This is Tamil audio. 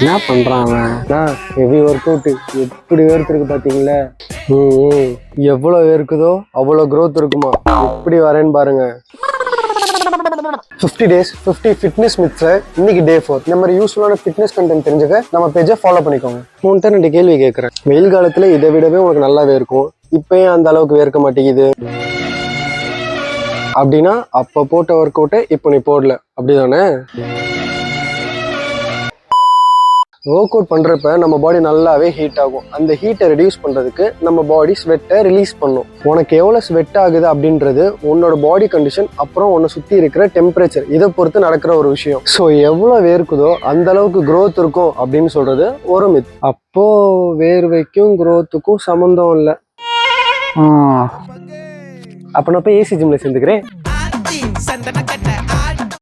என்ன பண்றான் அவன்? ஹெவி ஒர்க் அவுட் எப்படி வேர்த்துருக்கு பாத்தீங்களா? எவ்வளவு வேர்க்குதோ அவ்வளவு growth இருக்குமா. எப்படி வரேன்னு பாருங்க. 50 days 50 ஃபிட்னஸ் மித்ஸ்ல இன்னைக்கு டே 4. இந்த மாதிரி யூஸ்ஃபுல்லான ஃபிட்னஸ் கண்டென்ட் தெரிஞ்சுக்க நம்ம பேஜை ஃபாலோ பண்ணிக்கோங்க. உன்கிட்ட 2 கேள்வி கேட்கறேன். வெயில் காலத்துல இதை விடவே உனக்கு நல்லாவே இருக்கும், இப்பயும் அந்த அளவுக்கு வேர்க்க மாட்டேங்குது அப்படின்னா அப்ப போட்ட ஒர்க் அவுட்டை இப்போ நீ போடல, அப்படிதானே? ஒர்க் அவுட் பண்றப்ப நம்ம பாடி நல்லாவே ஹீட் ஆகும். அந்த ஹீட்டை ரெடியூஸ் பண்றதுக்கு நம்ம பாடி ஸ்வெட்டை ரிலீஸ் பண்ணும். உனக்கு எவ்வளவு ஸ்வெட் ஆகுது அப்படின்றது உன்னோட பாடி கண்டிஷன், அப்புறம் உன்னை சுத்தி இருக்கிற டெம்பரேச்சர், இதை பொறுத்து நடக்கிற ஒரு விஷயம். ஸோ எவ்வளவு வேர்க்குதோ அந்த அளவுக்கு growth இருக்கும் அப்படின்னு சொல்றது ஒரு மித். அப்போ வேர்வைக்கும் growthக்கும் சம்மந்தம் இல்லை. அப்ப நான் போய் ஏசி ஜிம்ல சேர்ந்துக்கிறேன்.